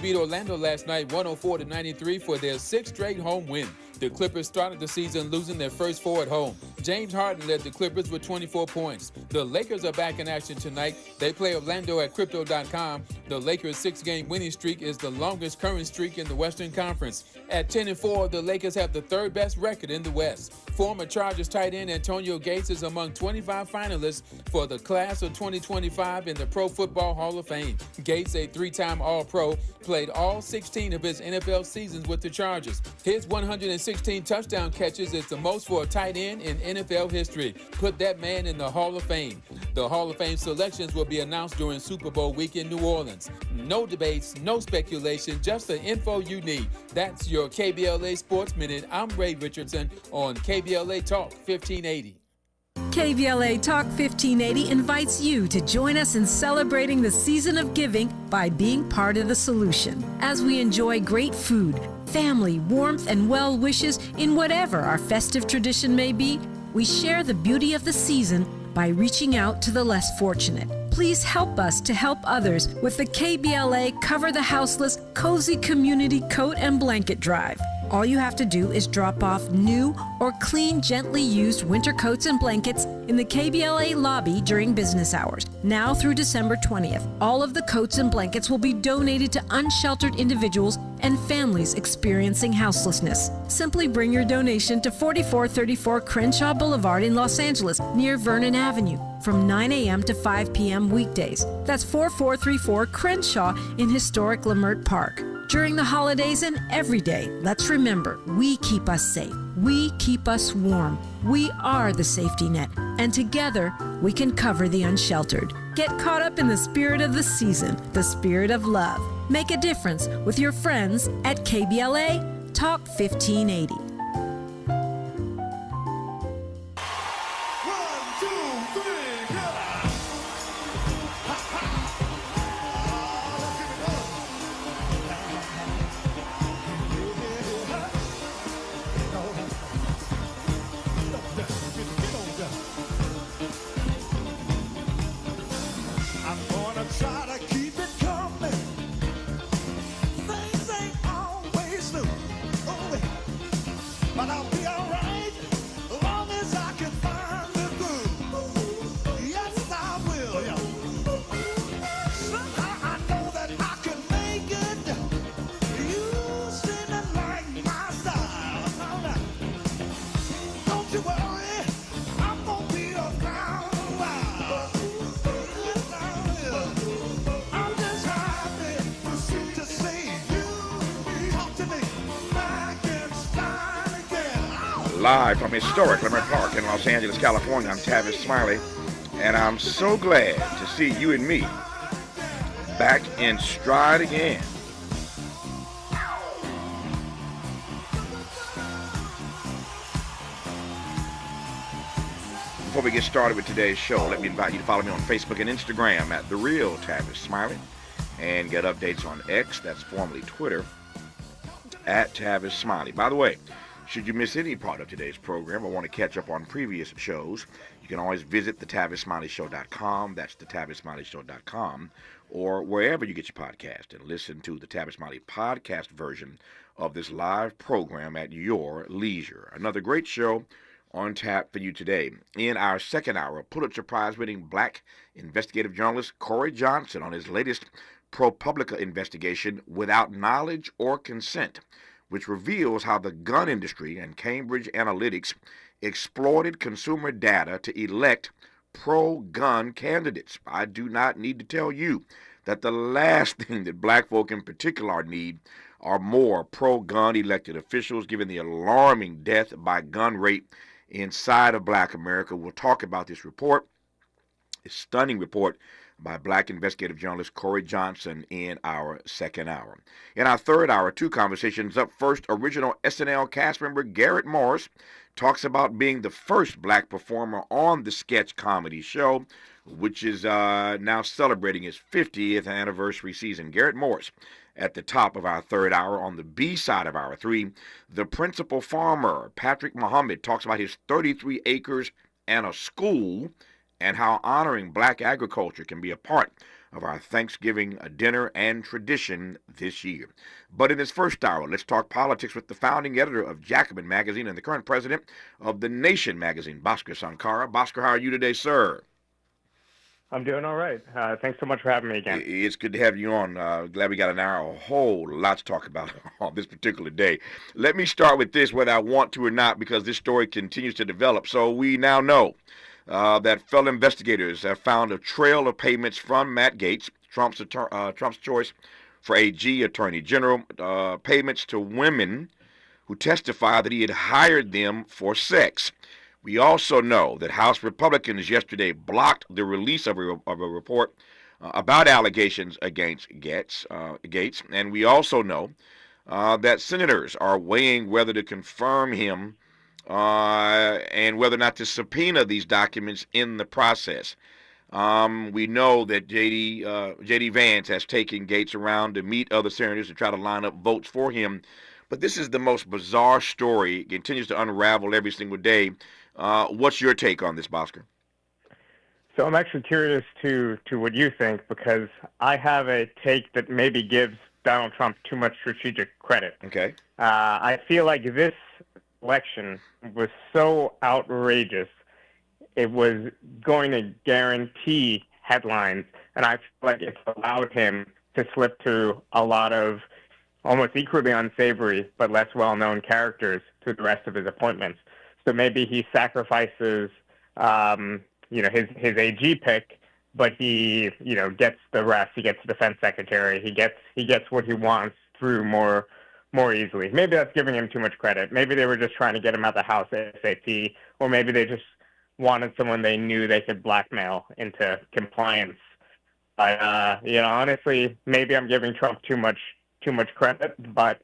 beat Orlando last night 104-93 for their sixth straight home win. The Clippers started the season losing their first four at home. James Harden led the Clippers with 24 points. The Lakers are back in action tonight. They play Orlando at Crypto.com. The Lakers' six-game winning streak is the longest current streak in the Western Conference. At 10-4, the Lakers have the third best record in the West. Former Chargers tight end Antonio Gates is among 25 finalists for the class of 2025 in the Pro Football Hall of Fame. Gates, a three-time All-Pro, played all 16 of his NFL seasons with the Chargers. His 116 touchdown catches is the most for a tight end in NFL history. Put that man in the Hall of Fame. The Hall of Fame selections will be announced during Super Bowl week in New Orleans. No debates, no speculation, just the info you need. That's your KBLA Sports Minute. I'm Ray Richardson on KBLA Talk 1580. KBLA Talk 1580 invites you to join us in celebrating the season of giving by being part of the solution. As we enjoy great food, family, warmth, and well wishes in whatever our festive tradition may be, we share the beauty of the season by reaching out to the less fortunate. Please help us to help others with the KBLA Cover the Houseless Cozy Community Coat and Blanket Drive. All you have to do is drop off new or clean, gently used winter coats and blankets in the KBLA lobby during business hours. Now through December 20th, all of the coats and blankets will be donated to unsheltered individuals and families experiencing houselessness. Simply bring your donation to 4434 Crenshaw Boulevard in Los Angeles, near Vernon Avenue, from 9 a.m. to 5 p.m. weekdays. That's 4434 Crenshaw in historic Leimert Park. During the holidays and every day, let's remember, we keep us safe. We keep us warm. We are the safety net. And together, we can cover the unsheltered. Get caught up in the spirit of the season, the spirit of love. Make a difference with your friends at KBLA Talk 1580. Live from historic Leimert Park in Los Angeles, California, I'm Tavis, Smiley, and I'm so glad to see you and me back in stride again. Before we get started with today's show, let me invite you to follow me on Facebook and Instagram at The Real Tavis Smiley, and get updates on X, that's formerly Twitter, at Tavis Smiley. By the way, should you miss any part of today's program or want to catch up on previous shows, you can always visit thetavissmileyshow.com. That's thetavissmileyshow.com, or wherever you get your podcast, and listen to the Tavis Smiley podcast version of this live program at your leisure. Another great show on tap for you today. In our second hour, Pulitzer Prize-winning black investigative journalist Corey Johnson on his latest ProPublica investigation, Without Knowledge or Consent, which reveals how the gun industry and Cambridge Analytica exploited consumer data to elect pro-gun candidates. I do not need to tell you that the last thing that black folk in particular need are more pro-gun elected officials, given the alarming death by gun rate inside of black America. We'll talk about this report, a stunning report by black investigative journalist Corey Johnson, in our second hour. In our third hour, two conversations. Up first, original SNL cast member Garrett Morris talks about being the first black performer on the sketch comedy show, which is now celebrating its 50th anniversary season. Garrett Morris at the top of our third hour. On the B side of hour three, the principal farmer, Patrick Muhammad, talks about his 33 acres and a school, and how honoring black agriculture can be a part of our Thanksgiving dinner and tradition this year. But in this first hour, let's talk politics with the founding editor of Jacobin Magazine and the current president of The Nation Magazine, Bhaskar Sankara. Bhaskar, how are you today, sir? I'm doing all right. Thanks so much for having me again. It's good to have you on. Glad we got an hour, a whole lot to talk about on this particular day. Let me start with this, whether I want to or not, because this story continues to develop. So we now know that federal investigators have found a trail of payments from Matt Gaetz, Trump's choice for AG, Attorney General, payments to women who testified that he had hired them for sex. We also know that House Republicans yesterday blocked the release of a report about allegations against Gaetz, and we also know that senators are weighing whether to confirm him and whether or not to subpoena these documents in the process. We know that J.D. Vance has taken Gaetz around to meet other senators to try to line up votes for him. But this is the most bizarre story. It continues to unravel every single day. What's your take on this, Bhaskar? So I'm actually curious to what you think, because I have a take that maybe gives Donald Trump too much strategic credit. Okay. I feel like this election was so outrageous, it was going to guarantee headlines, and I feel like it's allowed him to slip through a lot of almost equally unsavory but less well-known characters to the rest of his appointments. So maybe he sacrifices, his AG pick, but he, gets the rest. He gets the defense secretary. He gets what he wants through more easily. Maybe that's giving him too much credit. Maybe they were just trying to get him out of the House ASAP, or maybe they just wanted someone they knew they could blackmail into compliance. But honestly, maybe I'm giving Trump too much credit, but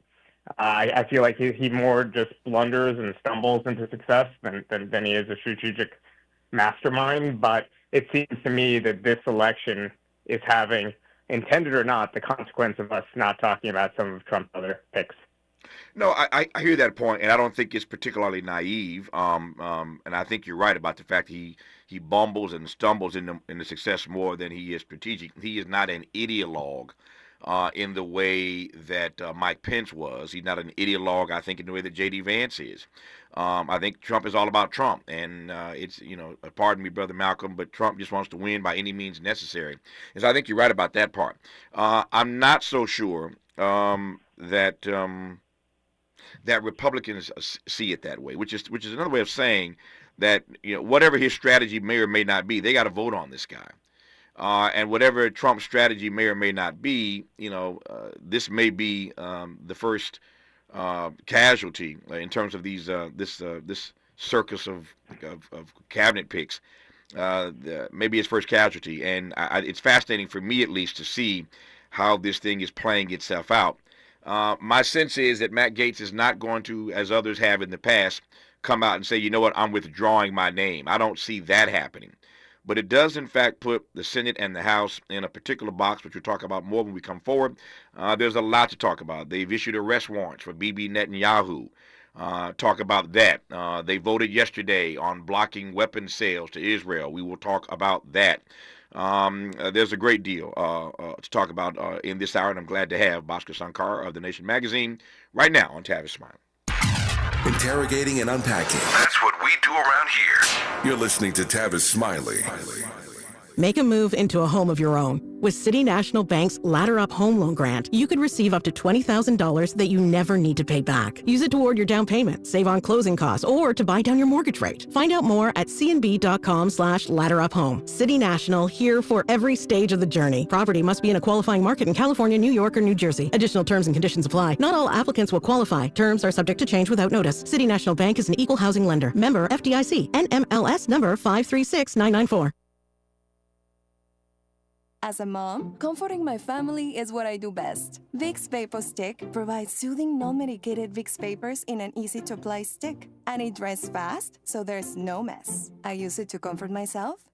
I feel like he more just blunders and stumbles into success than he is a strategic mastermind. But it seems to me that this election is having, intended or not, the consequence of us not talking about some of Trump's other picks. No, I hear that point, and I don't think it's particularly naive. And I think you're right about the fact that he bumbles and stumbles in the success more than he is strategic. He is not an ideologue. In the way that Mike Pence was. He's not an ideologue, I think, in the way that J.D. Vance is. I think Trump is all about Trump. And it's, pardon me, Brother Malcolm, but Trump just wants to win by any means necessary. And so I think you're right about that part. I'm not so sure that Republicans see it that way, which is another way of saying that, whatever his strategy may or may not be, they got to vote on this guy. And whatever Trump's strategy may or may not be, this may be the first casualty in terms of these this circus of cabinet picks. Maybe his first casualty, and it's fascinating for me at least to see how this thing is playing itself out. My sense is that Matt Gaetz is not going to, as others have in the past, come out and say, you know what, I'm withdrawing my name. I don't see that happening. But it does, in fact, put the Senate and the House in a particular box, which we'll talk about more when we come forward. There's a lot to talk about. They've issued arrest warrants for Bibi Netanyahu. Talk about that. They voted yesterday on blocking weapons sales to Israel. We will talk about that. There's a great deal to talk about in this hour, and I'm glad to have Bhaskar Sankara of The Nation Magazine right now on Tavis Smiley. Interrogating and unpacking. That's what we do around here. You're listening to Tavis Smiley. Make a move into a home of your own. With City National Bank's Ladder Up Home Loan Grant, you could receive up to $20,000 that you never need to pay back. Use it toward your down payment, save on closing costs, or to buy down your mortgage rate. Find out more at cnb.com/ladderuphome. City National, here for every stage of the journey. Property must be in a qualifying market in California, New York, or New Jersey. Additional terms and conditions apply. Not all applicants will qualify. Terms are subject to change without notice. City National Bank is an equal housing lender. Member FDIC. NMLS number 536994. As a mom, comforting my family is what I do best. Vicks Vapor Stick provides soothing, non-medicated Vicks vapors in an easy-to-apply stick. And it dries fast, so there's no mess. I use it to comfort myself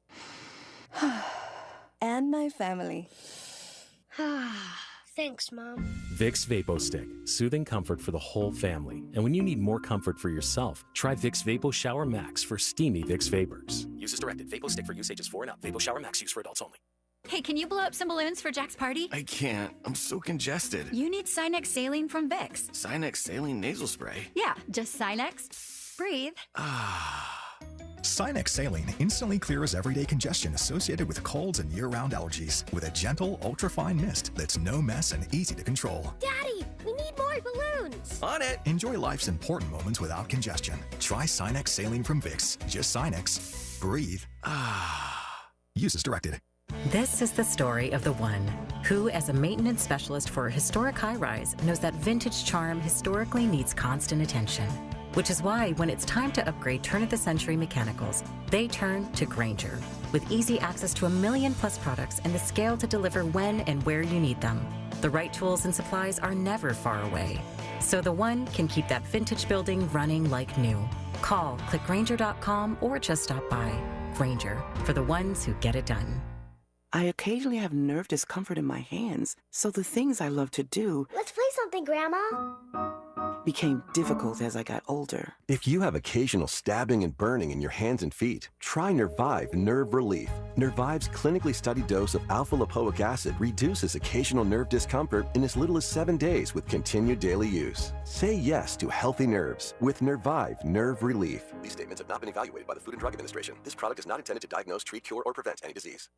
and my family. Thanks, Mom. Vicks Vapo Stick. Soothing comfort for the whole family. And when you need more comfort for yourself, try Vicks Vapo Shower Max for steamy Vicks Vapors. Use as directed. Vapo Stick for use ages 4 and up. Vapo Shower Max use for adults only. Hey, can you blow up some balloons for Jack's party? I can't. I'm so congested. You need Sinex Saline from Vicks. Sinex Saline Nasal Spray? Yeah, just Sinex. Breathe. Sinex Saline instantly clears everyday congestion associated with colds and year-round allergies with a gentle, ultra-fine mist that's no mess and easy to control. Daddy, we need more balloons. On it. Enjoy life's important moments without congestion. Try Sinex Saline from Vicks. Just Sinex. Breathe. Use as directed. This is the story of the one who, as a maintenance specialist for a historic high-rise, knows that vintage charm historically needs constant attention. Which is why when it's time to upgrade turn-of-the-century mechanicals, they turn to Grainger. With easy access to 1 million-plus products and the scale to deliver when and where you need them, the right tools and supplies are never far away. So the one can keep that vintage building running like new. Call, click Grainger.com, or just stop by. Grainger, for the ones who get it done. I occasionally have nerve discomfort in my hands, so the things I love to do... Let's play something, Grandma. ...became difficult as I got older. If you have occasional stabbing and burning in your hands and feet, try Nervive Nerve Relief. Nervive's clinically studied dose of alpha-lipoic acid reduces occasional nerve discomfort in as little as 7 days with continued daily use. Say yes to healthy nerves with Nervive Nerve Relief. These statements have not been evaluated by the Food and Drug Administration. This product is not intended to diagnose, treat, cure, or prevent any disease.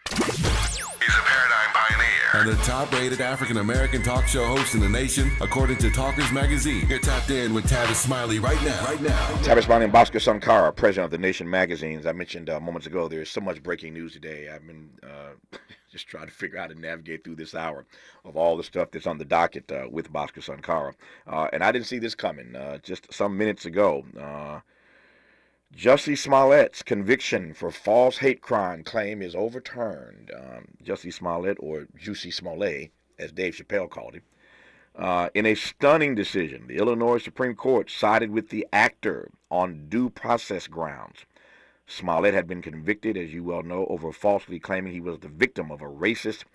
He's a paradigm pioneer and the top-rated African-American talk show host in the nation, according to Talkers Magazine. You're tapped in with Tavis Smiley right now. Tavis Smiley and Bhaskar Sankara, president of the Nation magazines. I mentioned moments ago there's so much breaking news today. I've been just trying to figure out how to navigate through this hour of all the stuff that's on the docket with Bhaskar Sankara. And I didn't see this coming just some minutes ago. Jussie Smollett's conviction for false hate crime claim is overturned. Jussie Smollett, or Juicy Smollett, as Dave Chappelle called him, in a stunning decision, the Illinois Supreme Court sided with the actor on due process grounds. Smollett had been convicted, as you well know, over falsely claiming he was the victim of a racist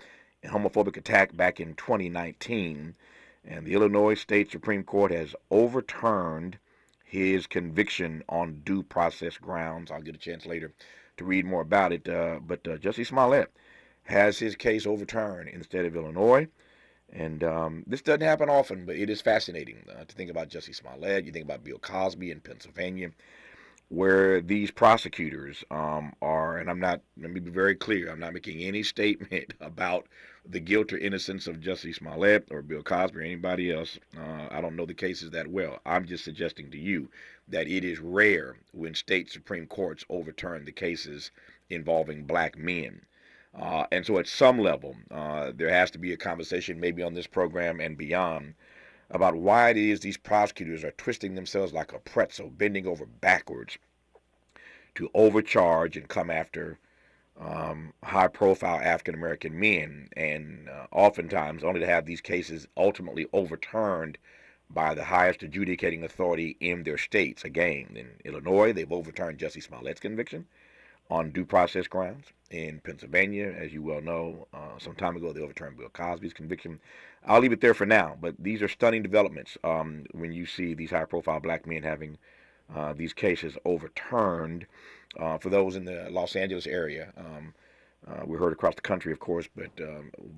and homophobic attack back in 2019, and the Illinois State Supreme Court has overturned his conviction on due process grounds. I'll get a chance later to read more about it. But Jussie Smollett has his case overturned in the state of Illinois. And this doesn't happen often, but it is fascinating to think about Jussie Smollett. You think about Bill Cosby in Pennsylvania, where these prosecutors are, and let me be very clear, I'm not making any statement about the guilt or innocence of Jussie Smollett or Bill Cosby or anybody else. I don't know the cases that well. I'm just suggesting to you that it is rare when state Supreme Courts overturn the cases involving black men. And so at some level, there has to be a conversation maybe on this program and beyond about why it is these prosecutors are twisting themselves like a pretzel, bending over backwards to overcharge and come after high-profile African-American men, and oftentimes only to have these cases ultimately overturned by the highest adjudicating authority in their states. Again, in Illinois, they've overturned Jussie Smollett's conviction on due process grounds. In Pennsylvania, as you well know, some time ago, they overturned Bill Cosby's conviction. I'll leave it there for now, but these are stunning developments when you see these high-profile black men having these cases overturned. For those in the Los Angeles area, we heard across the country, of course, but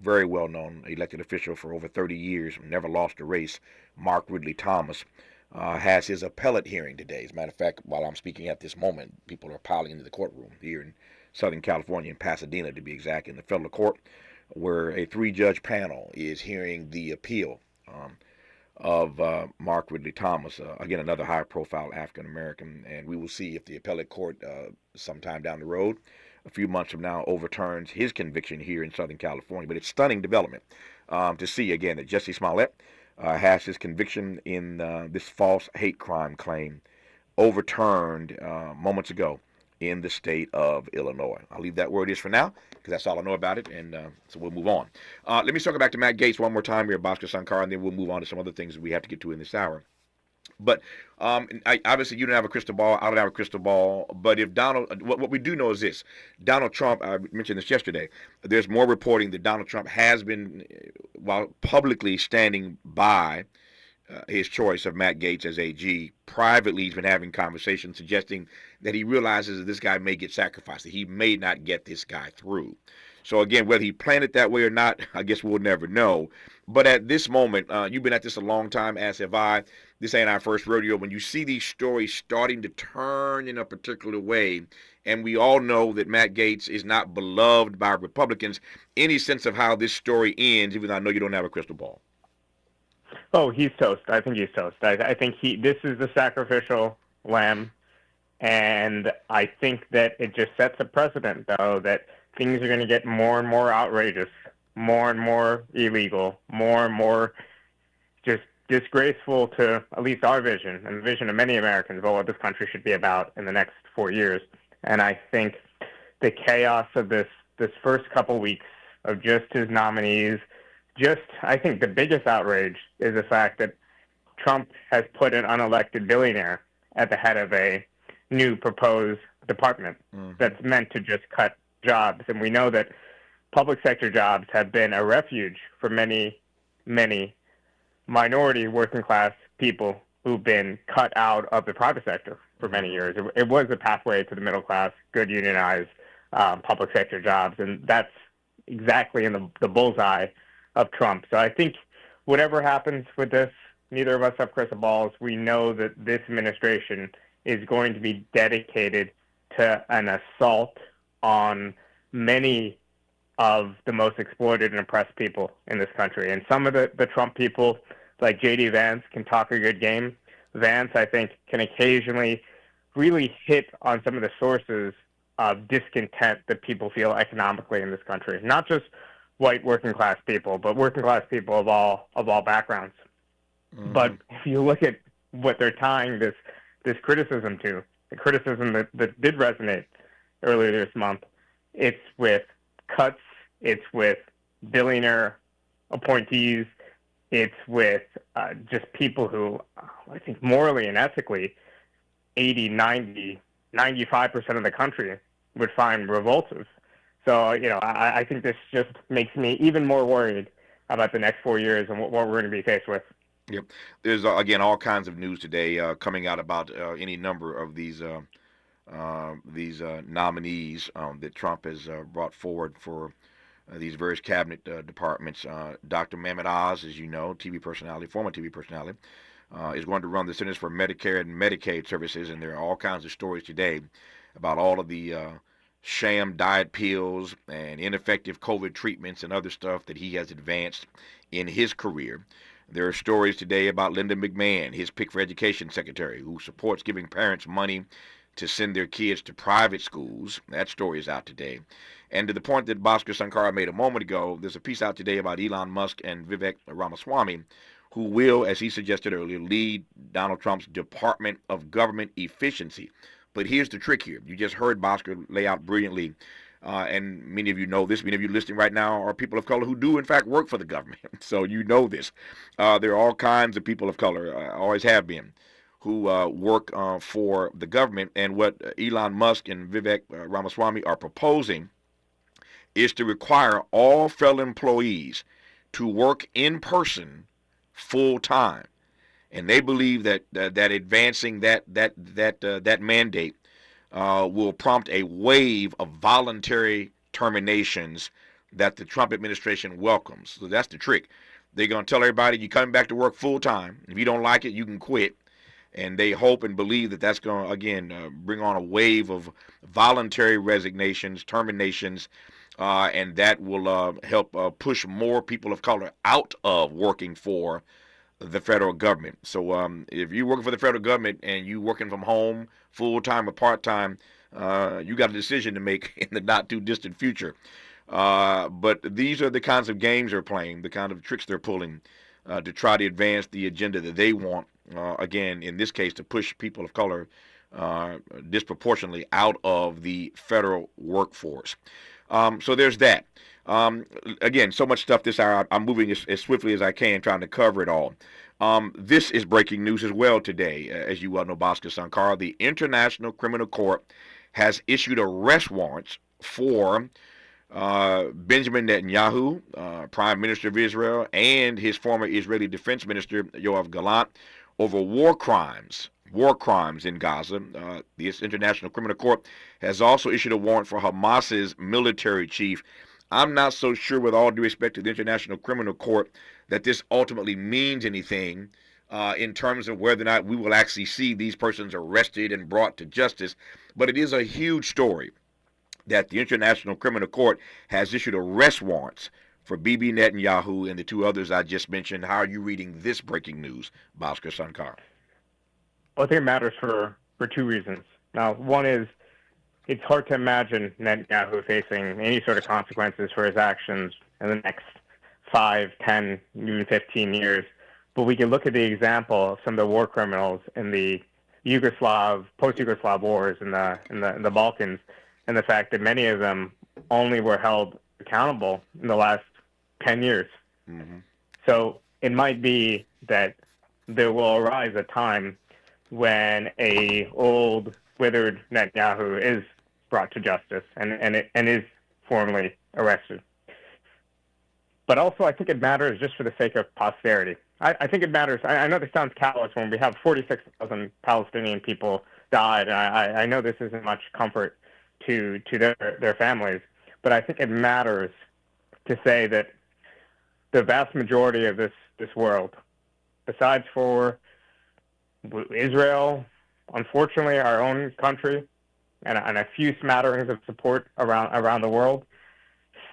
very well-known elected official for over 30 years, never lost a race, Mark Ridley Thomas, has his appellate hearing today. As a matter of fact, while I'm speaking at this moment, people are piling into the courtroom here in Southern California, in Pasadena to be exact, in the federal court, where a 3-judge panel is hearing the appeal of Mark Ridley Thomas, again, another high-profile African-American, and we will see if the appellate court sometime down the road, a few months from now, overturns his conviction here in Southern California. But it's stunning development to see, again, that Jussie Smollett has his conviction in this false hate crime claim overturned moments ago in the state of Illinois. I'll leave that where it is for now, because that's all I know about it, and so we'll move on. Let me circle back to Matt Gaetz one more time here, Bhaskar Sankara, and then we'll move on to some other things that we have to get to in this hour. But obviously you don't have a crystal ball, I don't have a crystal ball, but if what we do know is this: Donald Trump, I mentioned this yesterday, there's more reporting that Donald Trump has been, while publicly standing by his choice of Matt Gaetz as AG. Privately, he's been having conversations suggesting that he realizes that this guy may get sacrificed, that he may not get this guy through. So again, whether he planned it that way or not, I guess we'll never know. But at this moment, you've been at this a long time, as have I. This ain't our first rodeo. When you see these stories starting to turn in a particular way, and we all know that Matt Gaetz is not beloved by Republicans, any sense of how this story ends, even though I know you don't have a crystal ball? Oh, he's toast. I think he's toast. I think this is the sacrificial lamb, and I think that it just sets a precedent, though, that things are going to get more and more outrageous, more and more illegal, more and more just disgraceful to at least our vision and the vision of many Americans about what this country should be about in the next 4 years. And I think the chaos of this first couple weeks of just his nominees, I think the biggest outrage is the fact that Trump has put an unelected billionaire at the head of a new proposed department that's meant to just cut jobs. And we know that public sector jobs have been a refuge for many, many minority working class people who've been cut out of the private sector for many years. It was a pathway to the middle class, good unionized public sector jobs, and that's exactly in the bullseye of Trump. So I think whatever happens with this, neither of us have crystal balls. We know that this administration is going to be dedicated to an assault on many of the most exploited and oppressed people in this country. And some of the Trump people, like J.D. Vance, can talk a good game. Vance, I think, can occasionally really hit on some of the sources of discontent that people feel economically in this country. Not just white working class people, but working class people of all backgrounds. But if you look at what they're tying this criticism to, the criticism that did resonate earlier this month, it's with cuts, it's with billionaire appointees, it's with just people who I think morally and ethically 80, 90, 95% of the country would find revoltive. So, I think this just makes me even more worried about the next 4 years and what we're going to be faced with. Yep. There's, again, all kinds of news today coming out about any number of these nominees that Trump has brought forward for these various cabinet departments. Dr. Mehmet Oz, as you know, TV personality, former TV personality, is going to run the Centers for Medicare and Medicaid Services, and there are all kinds of stories today about all of the sham diet pills and ineffective COVID treatments and other stuff that he has advanced in his career. There are stories today about Linda McMahon, his pick for education secretary, who supports giving parents money to send their kids to private schools. That story is out today. And to the point that Bhaskar Sankara made a moment ago, there's a piece out today about Elon Musk and Vivek Ramaswamy, who will, as he suggested earlier, lead Donald Trump's Department of Government Efficiency. But here's the trick here. You just heard Bhaskar lay out brilliantly, and many of you know this. Many of you listening right now are people of color who do, in fact, work for the government. So you know this. There are all kinds of people of color, always have been, who work for the government. And what Elon Musk and Vivek Ramaswamy are proposing is to require all federal employees to work in person full time. And they believe that advancing that mandate will prompt a wave of voluntary terminations that the Trump administration welcomes. So that's the trick. They're going to tell everybody, you're coming back to work full time. If you don't like it, you can quit. And they hope and believe that that's going to, again, bring on a wave of voluntary resignations, terminations, and that will help push more people of color out of working for the federal government. So if you're working for the federal government and you're working from home full-time or part-time, you got a decision to make in the not-too-distant future. But these are the kinds of games they're playing, the kind of tricks they're pulling to try to advance the agenda that they want, again, in this case, to push people of color disproportionately out of the federal workforce. So there's that. Again, so much stuff this hour. I'm moving as swiftly as I can, trying to cover it all. This is breaking news as well today. As you well know, Bhaskar Sankara, the International Criminal Court has issued arrest warrants for Benjamin Netanyahu, Prime Minister of Israel, and his former Israeli Defense Minister, Yoav Gallant, over war crimes in Gaza. This International Criminal Court has also issued a warrant for Hamas's military chief. I'm not so sure, with all due respect to the International Criminal Court, that this ultimately means anything in terms of whether or not we will actually see these persons arrested and brought to justice. But it is a huge story that the International Criminal Court has issued arrest warrants for Bibi Netanyahu and the two others I just mentioned. How are you reading this breaking news, Bhaskar Sankar? Well, I think it matters for two reasons. Now, one is it's hard to imagine Netanyahu facing any sort of consequences for his actions in the next 5, 10, even 15 years. But we can look at the example of some of the war criminals in the post-Yugoslav wars in the Balkans, and the fact that many of them only were held accountable in the last 10 years. Mm-hmm. So it might be that there will arise a time when a old, withered Netanyahu is brought to justice and is formally arrested. But also, I think it matters just for the sake of posterity. I think it matters. I know this sounds callous when we have 46,000 Palestinian people died. I know this isn't much comfort to their families, but I think it matters to say that the vast majority of this world, besides for Israel, unfortunately our own country, and a few smatterings of support around the world,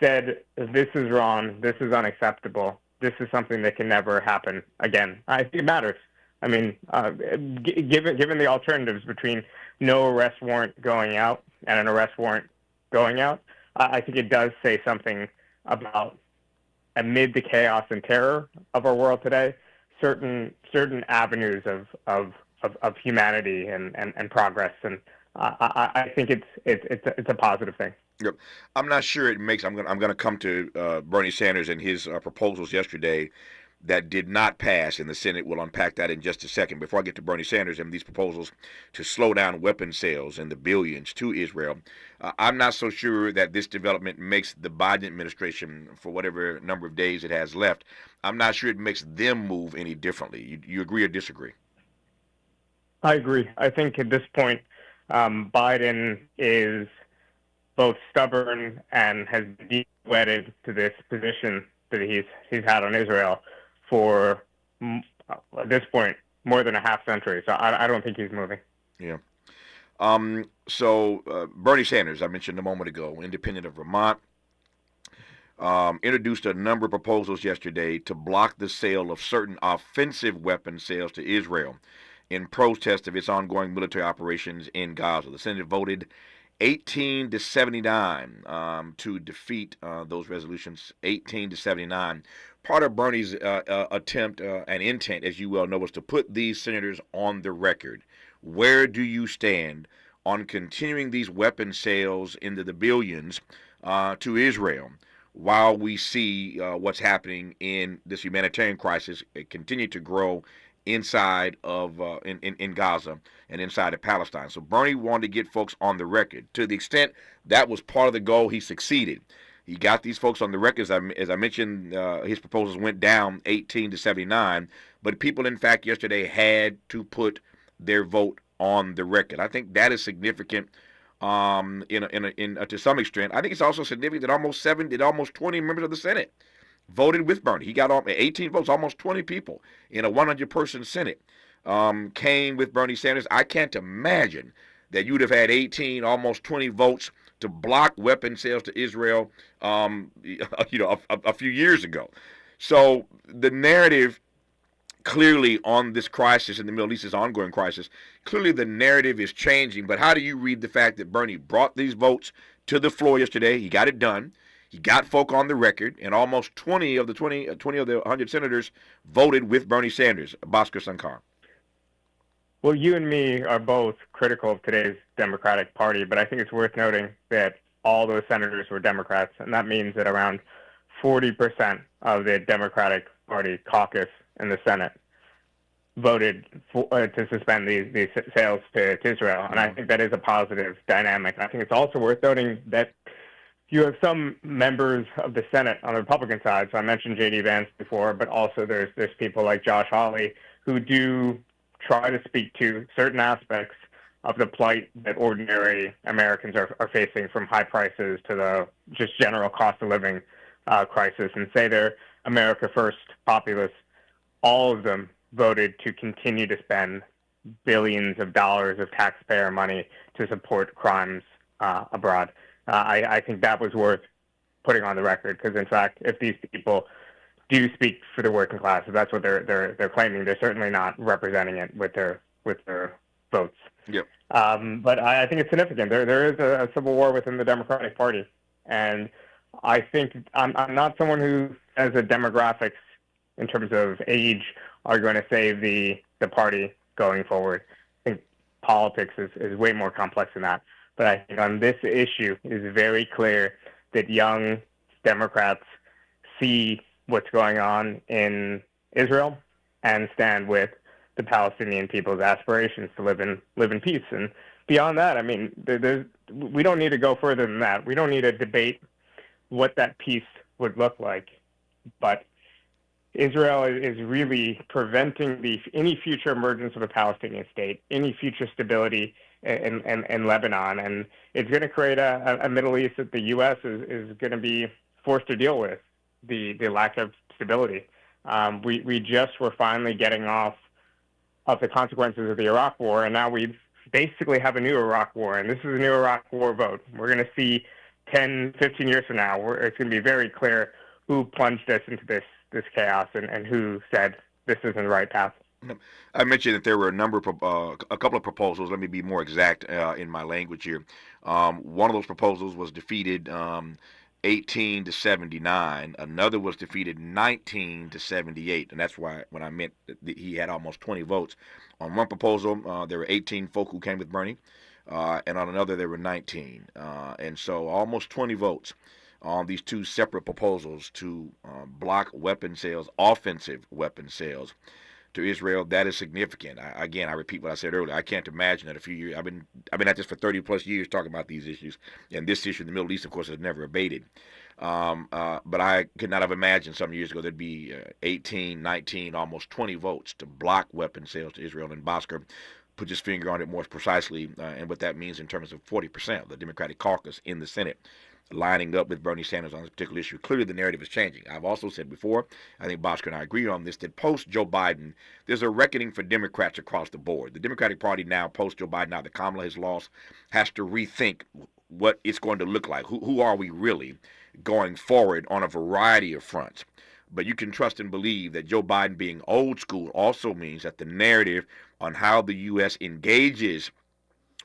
said this is wrong, this is unacceptable, this is something that can never happen again. I think it matters. I mean, given the alternatives between no arrest warrant going out and an arrest warrant going out, I think it does say something about, amid the chaos and terror of our world today, certain avenues of humanity and progress, and I think it's a positive thing. Yep. I'm not sure it makes. I'm gonna come to Bernie Sanders and his proposals yesterday that did not pass in the Senate. We'll unpack that in just a second. Before I get to Bernie Sanders and these proposals to slow down weapon sales in the billions to Israel, I'm not so sure that this development makes the Biden administration, for whatever number of days it has left, I'm not sure it makes them move any differently. You agree or disagree? I agree. I think at this point, Biden is both stubborn and has been deeply wedded to this position that he's had on Israel for, at this point, more than a half century. So I don't think he's moving. Yeah. So Bernie Sanders, I mentioned a moment ago, independent of Vermont, introduced a number of proposals yesterday to block the sale of certain offensive weapon sales to Israel in protest of its ongoing military operations in Gaza. The Senate voted 18-79 to defeat those resolutions, 18-79. Part of Bernie's attempt and intent, as you well know, was to put these senators on the record. Where do you stand on continuing these weapon sales into the billions to Israel while we see what's happening in this humanitarian crisis continue to grow inside of in Gaza and inside of Palestine? So Bernie wanted to get folks on the record. To the extent that was part of the goal, he succeeded. He got these folks on the record. As I mentioned, his proposals went down 18-79, but people, in fact, yesterday had to put their vote on the record. I think that is significant to some extent. I think it's also significant that almost 20 members of the Senate voted with Bernie. He got 18 votes, almost 20 people in a 100-person Senate came with Bernie Sanders. I can't imagine that you'd have had 18, almost 20 votes to block weapon sales to Israel, a few years ago. So the narrative clearly on this crisis in the Middle East, this ongoing crisis, clearly the narrative is changing. But how do you read the fact that Bernie brought these votes to the floor yesterday? He got it done. He got folk on the record, and almost 20 of the 100 senators voted with Bernie Sanders. Bhaskar Sankar. Well, you and me are both critical of today's Democratic Party, but I think it's worth noting that all those senators were Democrats, and that means that around 40% of the Democratic Party caucus in the Senate voted to suspend these sales to Israel, and I think that is a positive dynamic. I think it's also worth noting that you have some members of the Senate on the Republican side. So I mentioned J.D. Vance before, but also there's people like Josh Hawley who do try to speak to certain aspects of the plight that ordinary Americans are facing, from high prices to the just general cost of living crisis, and say they're America First populists. All of them voted to continue to spend billions of dollars of taxpayer money to support crimes abroad. I think that was worth putting on the record, because in fact, if these people do speak for the working class, if that's what they're claiming, they're certainly not representing it with their votes. Yep. But I think it's significant. There is a civil war within the Democratic Party, and I think I'm not someone who says that demographics, in terms of age, are going to save the party going forward. I think politics is way more complex than that. But I think on this issue, it is very clear that young Democrats see what's going on in Israel and stand with the Palestinian people's aspirations to live in peace. And beyond that, I mean, we don't need to go further than that. We don't need to debate what that peace would look like. But Israel is really preventing any future emergence of a Palestinian state, any future stability in Lebanon. And it's going to create a Middle East that the U.S. is going to be forced to deal with, the lack of stability. We just were finally getting off of the consequences of the Iraq War, and now we basically have a new Iraq War, and this is a new Iraq War vote. We're going to see 10, 15 years from now, it's going to be very clear who plunged us into this chaos and who said this isn't the right path. I mentioned that there were a couple of proposals. Let me be more exact in my language here. One of those proposals was defeated 18 to 79. Another was defeated 19 to 78, and that's why when I meant that he had almost 20 votes. On one proposal, there were 18 folk who came with Bernie, and on another there were 19, and so almost 20 votes on these two separate proposals to block weapon sales, offensive weapon sales to Israel. That is significant. I repeat what I said earlier. I can't imagine that a few years. I've been at this for 30 plus years talking about these issues, and this issue in the Middle East, of course, has never abated. But I could not have imagined some years ago there'd be 18, 19, almost 20 votes to block weapon sales to Israel. And Bosker put his finger on it more precisely, and what that means in terms of 40% of the Democratic caucus in the Senate lining up with Bernie Sanders on this particular issue. Clearly, the narrative is changing. I've also said before, I think Bosker and I agree on this, that post-Joe Biden, there's a reckoning for Democrats across the board. The Democratic Party now, post-Joe Biden, now that Kamala has lost, has to rethink what it's going to look like. Who are we really going forward on a variety of fronts? But you can trust and believe that Joe Biden being old school also means that the narrative on how the U.S. engages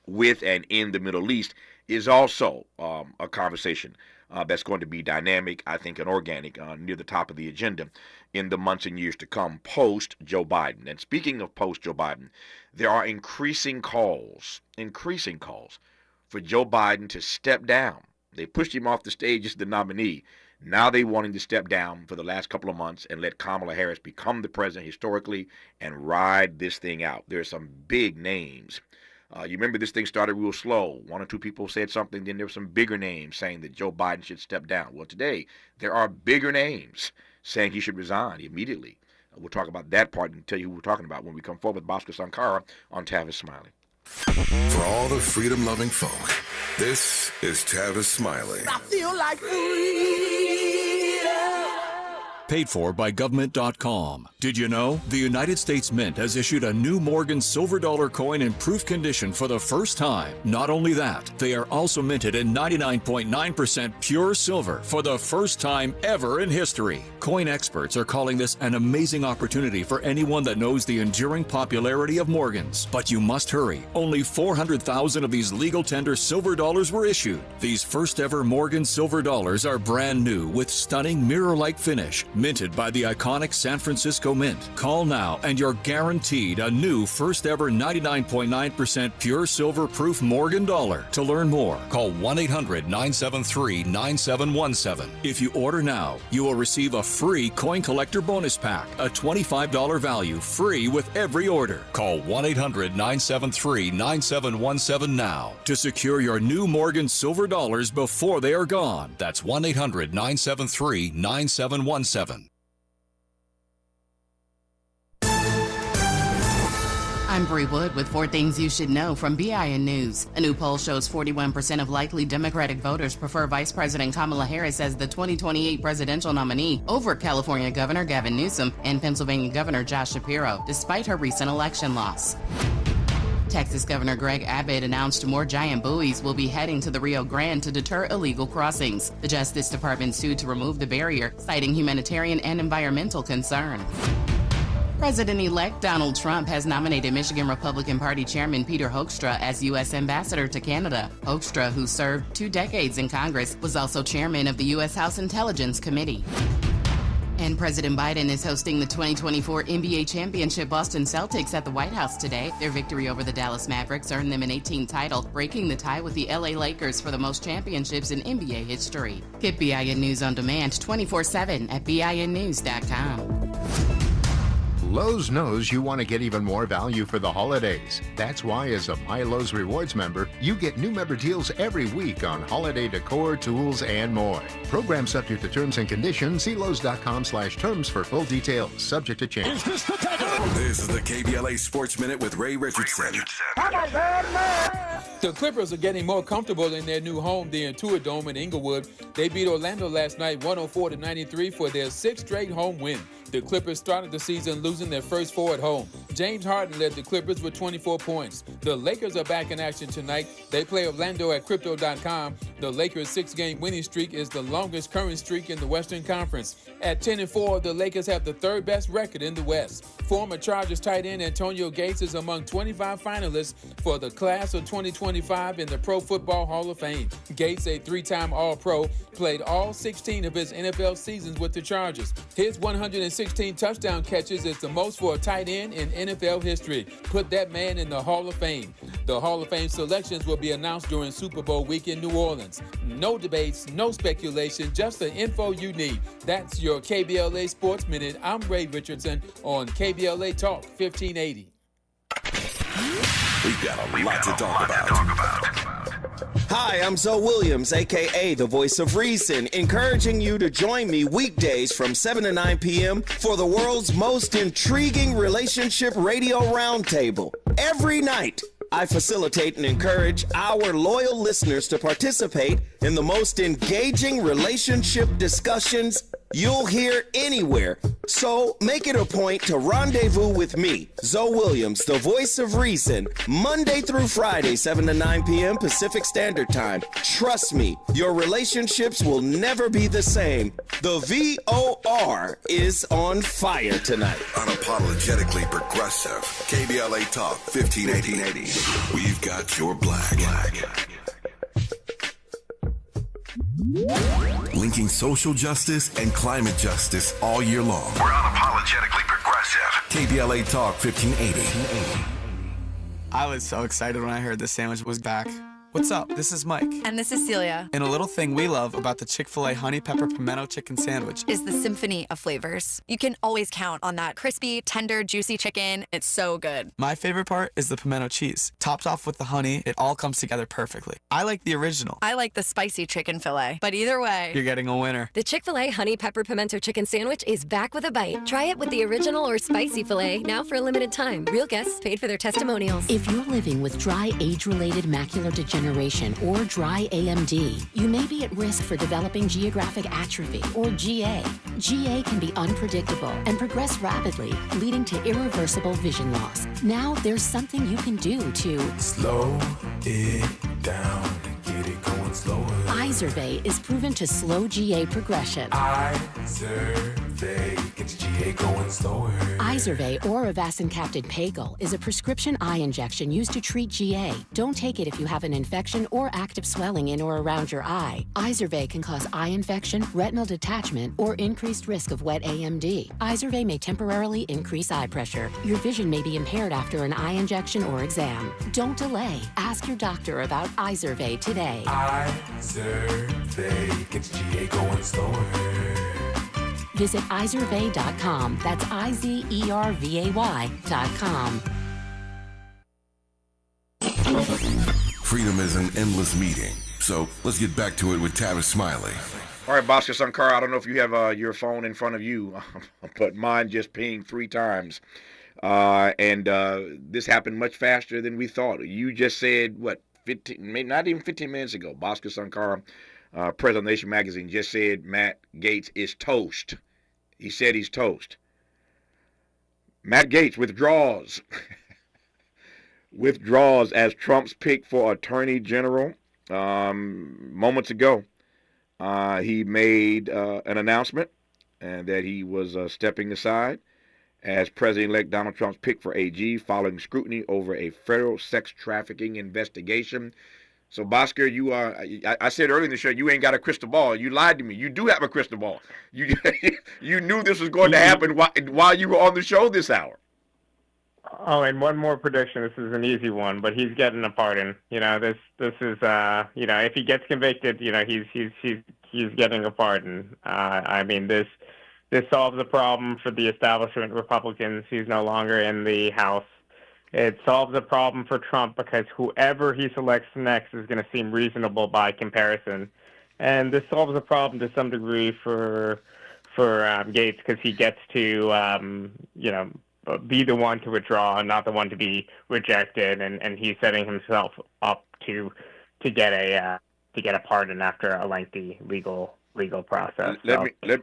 with and in the Middle East is also a conversation that's going to be dynamic, I think, and organic near the top of the agenda in the months and years to come post-Joe Biden. And speaking of post-Joe Biden, there are increasing calls for Joe Biden to step down. They pushed him off the stage as the nominee. Now they want him to step down for the last couple of months and let Kamala Harris become the president historically and ride this thing out. There are some big names. You remember this thing started real slow. One or two people said something, then there were some bigger names saying that Joe Biden should step down. Well, today, there are bigger names saying he should resign immediately. We'll talk about that part and tell you who we're talking about when we come forward with Bhaskar Sankara on Tavis Smiley. For all the freedom-loving folk, this is Tavis Smiley. I feel like freedom. Paid for by government.com. Did you know? The United States Mint has issued a new Morgan silver dollar coin in proof condition for the first time. Not only that, they are also minted in 99.9% pure silver for the first time ever in history. Coin experts are calling this an amazing opportunity for anyone that knows the enduring popularity of Morgans. But you must hurry. Only 400,000 of these legal tender silver dollars were issued. These first ever Morgan silver dollars are brand new with stunning mirror-like finish, minted by the iconic San Francisco Mint. Call now and you're guaranteed a new first ever 99.9% pure silver proof Morgan dollar. To learn more, call 1-800-973-9717. If you order now, you will receive a free coin collector bonus pack, a $25 value, free with every order. Call 1-800-973-9717 now to secure your new Morgan silver dollars before they are gone. That's 1-800-973-9717. I'm Bree Wood with 4 things you should know from BIN News. A new poll shows 41% of likely Democratic voters prefer Vice President Kamala Harris as the 2028 presidential nominee over California Governor Gavin Newsom and Pennsylvania Governor Josh Shapiro, despite her recent election loss. Texas Governor Greg Abbott announced more giant buoys will be heading to the Rio Grande to deter illegal crossings. The Justice Department sued to remove the barrier, citing humanitarian and environmental concerns. President-elect Donald Trump has nominated Michigan Republican Party Chairman Peter Hoekstra as U.S. Ambassador to Canada. Hoekstra, who served 2 decades in Congress, was also chairman of the U.S. House Intelligence Committee. And President Biden is hosting the 2024 NBA Championship Boston Celtics at the White House today. Their victory over the Dallas Mavericks earned them an 18th title, breaking the tie with the LA Lakers for the most championships in NBA history. Get BIN News on demand 24/7 at BINnews.com. Lowe's knows you want to get even more value for the holidays. That's why, as a My Lowe's Rewards member, you get new member deals every week on holiday decor, tools, and more. Program subject to terms and conditions. See Lowe's.com/terms for full details. Subject to change. This is the KBLA Sports Minute with Ray Richardson. The Clippers are getting more comfortable in their new home, the Intuit Dome in Inglewood. They beat Orlando last night 104-93 for their 6th straight home win. The Clippers started the season losing their first 4 at home. James Harden led the Clippers with 24 points. The Lakers are back in action tonight. They play Orlando at Crypto.com. The Lakers' 6-game winning streak is the longest current streak in the Western Conference. At 10-4, the Lakers have the 3rd best record in the West. Former Chargers tight end Antonio Gates is among 25 finalists for the class of 2025 in the Pro Football Hall of Fame. Gates, a 3-time All-Pro, played all 16 of his NFL seasons with the Chargers. His 116 touchdown catches is the most for a tight end in NFL history. Put that man in the Hall of Fame. The Hall of Fame selections will be announced during Super Bowl week in New Orleans. No debates, no speculation, just the info you need. That's your KBLA Sports Minute. I'm Ray Richardson on KBLA Talk 1580. We've got a lot to talk about. Hi, I'm Zoe Williams, a.k.a. the Voice of Reason, encouraging you to join me weekdays from 7 to 9 p.m. for the world's most intriguing relationship radio roundtable. Every night, I facilitate and encourage our loyal listeners to participate in the most engaging relationship discussions you'll hear anywhere. So make it a point to rendezvous with me, Zoe Williams, the Voice of Reason, Monday through Friday, 7 to 9 p.m. Pacific Standard Time. Trust me, your relationships will never be the same. The VOR is on fire tonight. Unapologetically progressive. KBLA Talk 1580. We've got your black. Linking social justice and climate justice all year long. We're unapologetically progressive. KBLA Talk 1580. I was so excited when I heard the sandwich was back. What's up? This is Mike. And this is Celia. And a little thing we love about the Chick-fil-A Honey Pepper Pimento Chicken Sandwich is the symphony of flavors. You can always count on that crispy, tender, juicy chicken. It's so good. My favorite part is the pimento cheese. Topped off with the honey, it all comes together perfectly. I like the original. I like the spicy chicken fillet. But either way, you're getting a winner. The Chick-fil-A Honey Pepper Pimento Chicken Sandwich is back with a bite. Try it with the original or spicy fillet now for a limited time. Real guests paid for their testimonials. If you're living with dry age-related macular degeneration or dry AMD, you may be at risk for developing geographic atrophy or GA. GA can be unpredictable and progress rapidly, leading to irreversible vision loss. Now there's something you can do to slow it down, get it going slower. Izervay is proven to slow GA progression. Izervay gets GA going slower. Izervay or avacincaptad pagel is a prescription eye injection used to treat GA. Don't take it if you have an infection or active swelling in or around your eye. Izervay can cause eye infection, retinal detachment, or increased risk of wet AMD. Izervay may temporarily increase eye pressure. Your vision may be impaired after an eye injection or exam. Don't delay. Ask your doctor about Izervay today. Izervay gets GA going slower. Visit Izervay.com. That's IZERVAY.com. Freedom is an endless meeting. So let's get back to it with Tavis Smiley. All right, Bhaskar Sankar, I don't know if you have your phone in front of you, but mine just pinged 3 times. And this happened much faster than we thought. You just said, what, 15, maybe not even 15 minutes ago, Bhaskar Sankar, President of Nation magazine, just said Matt Gaetz is toast. He said he's toast. Matt Gaetz withdraws. Withdraws as Trump's pick for Attorney General. Moments ago, he made an announcement that he was stepping aside as President-elect Donald Trump's pick for AG following scrutiny over a federal sex trafficking investigation. So, Bhaskar, you I said earlier in the show, you ain't got a crystal ball. You lied to me. You do have a crystal ball. You knew this was going to happen while you were on the show this hour. Oh, and one more prediction. This is an easy one, but he's getting a pardon. This is if he gets convicted, he's getting a pardon. I mean, this solves a problem for the establishment Republicans. He's no longer in the House. It solves a problem for Trump because whoever he selects next is going to seem reasonable by comparison, and this solves a problem to some degree for Gaetz because he gets to be the one to withdraw and not the one to be rejected, and he's setting himself up to get a pardon after a lengthy legal process.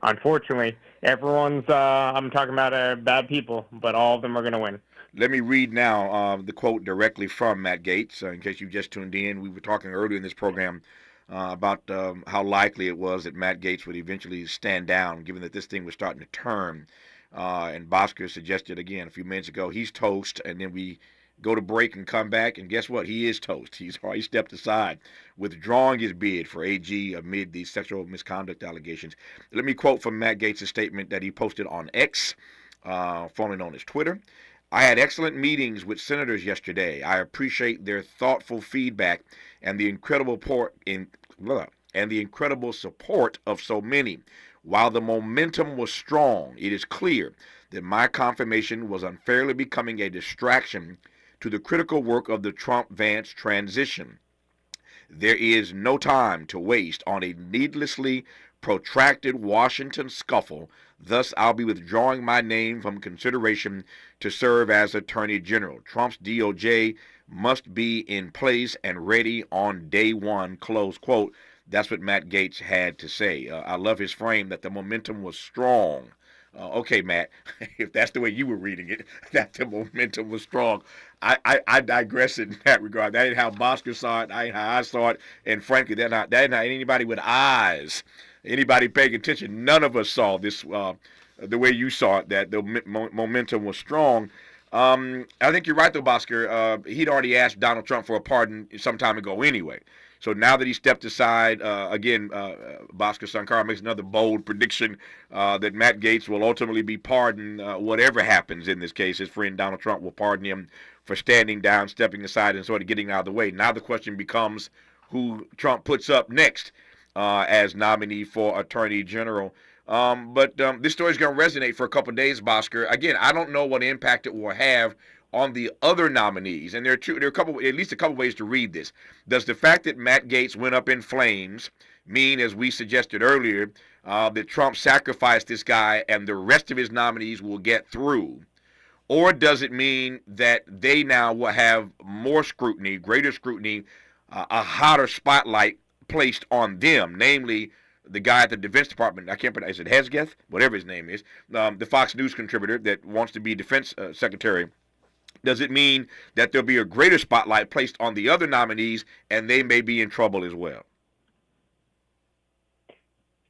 Unfortunately, everyone's I'm talking about bad people, but all of them are going to win. Let me read now the quote directly from Matt Gaetz. In case you just tuned in, we were talking earlier in this program about how likely it was that Matt Gaetz would eventually stand down, given that this thing was starting to turn. And Bhaskar suggested again a few minutes ago, he's toast, and then we go to break and come back, and guess what? He is toast. He's already stepped aside, withdrawing his bid for AG amid these sexual misconduct allegations. Let me quote from Matt Gaetz' statement that he posted on X, formerly known as Twitter. I had excellent meetings with senators yesterday. I appreciate their thoughtful feedback and the incredible support of so many. While the momentum was strong, it is clear that my confirmation was unfairly becoming a distraction to the critical work of the Trump-Vance transition. There is no time to waste on a needlessly protracted Washington scuffle. Thus, I'll be withdrawing my name from consideration to serve as Attorney General. Trump's DOJ must be in place and ready on day one, close quote. That's what Matt Gaetz had to say. I love his frame that the momentum was strong. Okay, Matt, if that's the way you were reading it, that the momentum was strong. I digress in that regard. That ain't how Bhaskar saw it. That ain't how I saw it. And frankly, that ain't how anybody with eyes, anybody paying attention, none of us saw this the way you saw it, that the momentum was strong. I think you're right, though, Bhaskar. He'd already asked Donald Trump for a pardon some time ago anyway. So now that he stepped aside, again, Bhaskar Sankar makes another bold prediction that Matt Gaetz will ultimately be pardoned. Whatever happens in this case, his friend Donald Trump will pardon him for standing down, stepping aside, and sort of getting out of the way. Now the question becomes who Trump puts up next as nominee for Attorney General. But this story is going to resonate for a couple of days, Bhaskar. Again, I don't know what impact it will have on the other nominees, and there are at least a couple ways to read this. Does the fact that Matt Gaetz went up in flames mean, as we suggested earlier, that Trump sacrificed this guy and the rest of his nominees will get through? Or does it mean that they now will have more scrutiny, greater scrutiny, a hotter spotlight placed on them, namely the guy at the Defense Department, I can't pronounce it, Hesgeth, whatever his name is, the Fox News contributor that wants to be Defense Secretary? Does it mean that there'll be a greater spotlight placed on the other nominees and they may be in trouble as well?